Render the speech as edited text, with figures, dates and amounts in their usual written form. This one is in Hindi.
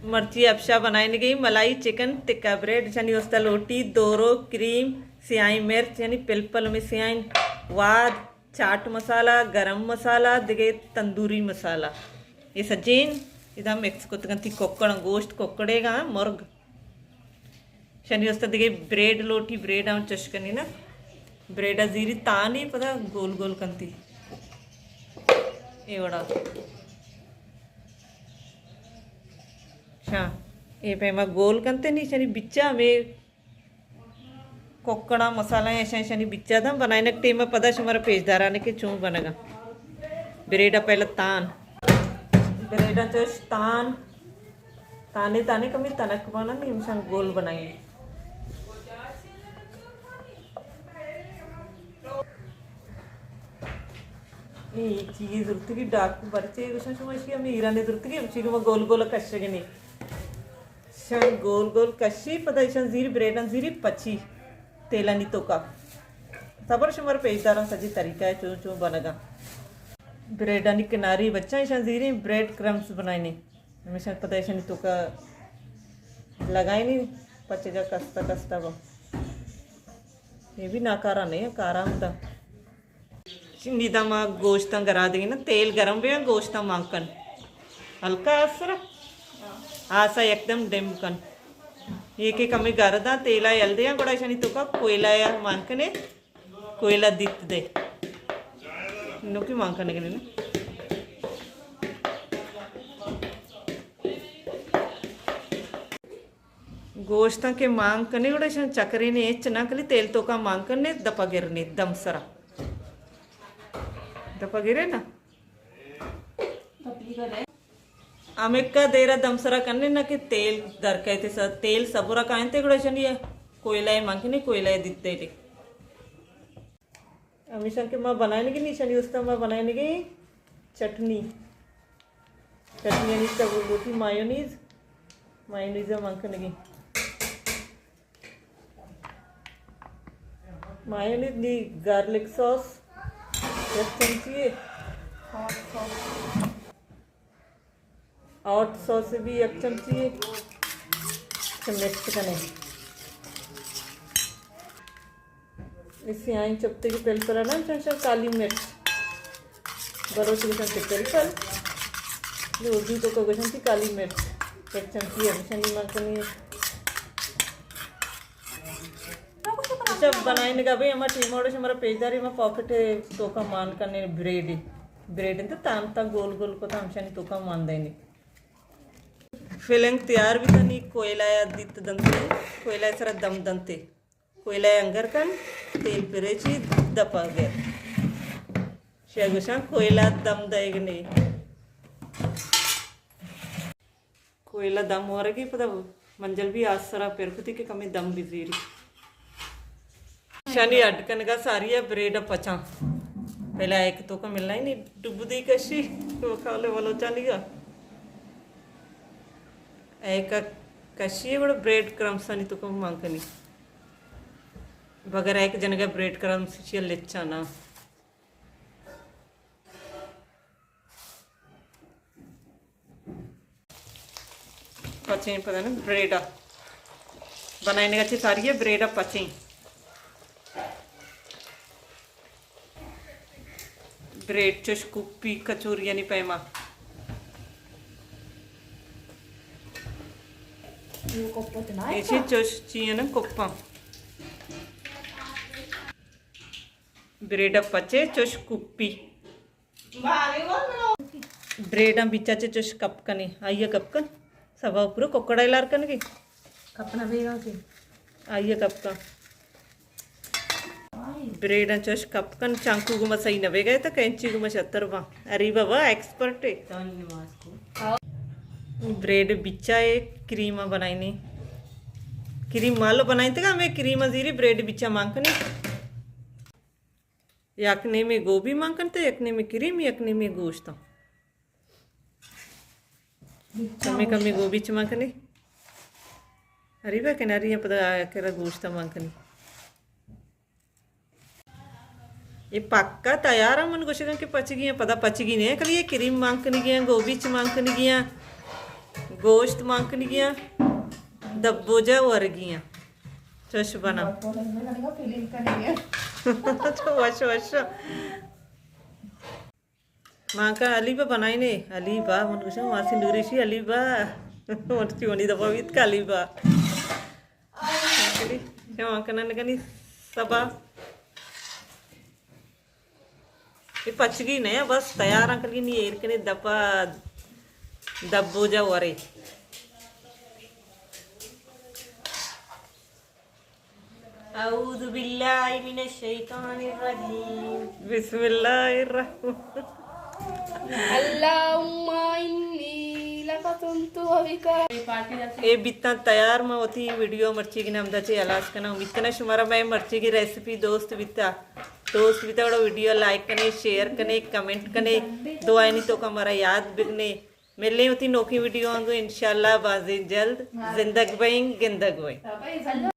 मर्ची अफशा बनाने गई मलाई चिकन टिक्का ब्रेड यानी उसका रोटी दोरो क्रीम सियाई मिर्च यानी पिलपल में सियाई वाद चाट मसाला गरम मसाला दिगे तंदूरी मसाला ये सजीन इदा मिक्स कुतगंती कोक्कड़ गोश्त कोक्कड़ेगा मुर्ग शनि उसका दिगे ब्रेड लोटी ब्रेड आम चशकनी ना ब्रेड जीरी तानी पता गोल गोल कंती ये बड़ा अच्छा ये पेमा गोल कंते नहीं शनि बिच्चा में कोकड़ा मसाला ऐसा ऐसा नहीं बिच्चा था बनाने के टेम में पता हमारा पेजदार आने के चूँ बनेगा ब्रेडा पहले तान ब्रेडा चोश तान ताने ताने कमी तनक बना नहीं इंसान गोल बनाएंगे ये चीज़ जरूरत की डाक बरचे कुछ समझिए हमें ईरानी जरूरत की हम चीज़ में गोल गोल कश्य के नहीं शन गोल गोल कशी पता ईशान जीरी ब्रेड जीरी पची तेला नहीं तो का सबर शुमार पेजदार सजी तरीका है चूँ चूँ बनेगा ब्रेड आनी किनारी बच्चा ईशान जीरी ब्रेड क्रम्स बनाए हमेशा पता ईशान नहीं तो का लगाए नहीं पचेगा कस्ता कस्ता वो ये भी नाकारा नहीं है कारा होता निदा माँ गोश्त गरा देंगे ना तेल गरम भी गोश्त मांकन हल्का असर आसा एकदम डिम कन एक एक कमी गरदा तेला एल्दे गोड़ा शनि तुका कोयला या मांकने कोयला दित दे नुकी मांकने के लिए गोश्त के मांकने गोड़ा शनि चक्री ने चना कली तेल तो का मांकने दपा गिरने दमसरा दपा गिरे ना अमेका देरा दमसरा करने ना कि तेल दर कहते सर तेल सबूरा कहते गुड़ा शनि कोयला मांगने कोयला दिखते थे हमेशा के माँ बनाने की नहीं शनि उसका माँ बनाने की चटनी चटनी यानी सब रोटी मायोनीज मायोनीज मांगने की मायोनीज नी गार्लिक सॉस एक चमची हॉट सॉस भी एक चमची मिक्स करने इससे आई चपते की पिलपल ना चमचा काली मिर्च बरोच के चमचे पिलपल जो उर्दू तो को चमची काली मिर्च एक चमची है शनि मखनी जब बनाने का भाई हमारे टीम और हमारा पेजदारी में पॉकेट तो का मान करने ब्रेड ब्रेड तो तान तक गोल गोल को तो हमशा नहीं तो का मान देंगे फिलिंग तैयार भी करनी कोयला या दित दंते कोयला सरा दम दंते कोयला अंगर कन तेल पिरेची दपा गया शेगुशा कोयला दम देगी नहीं कोयला दम हो रही पता मंजल भी आज सरा पेरकुती के कमी दम भी जीरी शनि अटकन का सारी है ब्रेड पचा पहले एक तो का मिलना ही नहीं डुबदी कशी तो खाले वालो चालीगा एक कशी है बड़ा ब्रेड क्रम्स नहीं तो को मांगनी बगैर एक जन का ब्रेड क्रम्स चिया लेचा ना पचे पता ना ब्रेड बनाने का सारी है ब्रेड पचे ब्रेड चोश कुप्पी कचोरी यानी पैमा ऐसे चोश चाहिए ना कुप्पा ब्रेड पचे चोश कुप्पी ब्रेड बिचा चे चोश कपकनी आइए कपकन सभा ऊपर कोकड़ा लार कन की कपना भेगा के आइए कपका ब्रेड चोश कपकन चाकू गुमा सही नवे गए तो कैंची गुमा 70 अरे बाबा एक्सपर्ट है ब्रेड बिच्चा एक क्रीमा बनाई क्रीम मालो बनाई थे हमें क्रीम जीरी ब्रेड बिच्चा मांगनी यकने में गोभी मांगन थे यकने में क्रीम यकने में गोश्त कमी कमी गोभी च मांगनी अरे बा किनारी पता केरा गोश्त मांगनी ये पक्का तैयार है मन कुछ के पच गई पता पच गई नहीं कल ये क्रीम मांगनी गया गोभी च मांगनी गया गोश्त मांकन गया दब्बो जा वर्गियां चश बना वश वश मांका अलीबा बनाई ने अलीबा मन कुछ मासी नूरिशी अलीबा मन चोनी दबा वित का अलीबा क्या मांकना ने कनी सबा ये पचगी ने बस तैयार अंकल की नहीं एर कने दबा दब्बो जा वरे अऊज़ु बिल्लाहि मिनश शैतानिर रजीम बिस्मिल्लाहिर्रहमानिर्रहीम अल्लाहुम्मा इन्नी लकतुंतु अबिका ए बितना तैयार में होती वीडियो मर्ची की नाम दचे अलास करना इतना शुमारा मैं मर्ची की रेसिपी दोस्त बिता बड़ा वीडियो लाइक करने शेयर करने कमेंट करने दुआ नहीं तो हमारा याद बिगने मिलने होती नौकी वीडियो आंगो इंशाल्लाह बाजी जल्द जिंदग बइंग गिंदग बइंग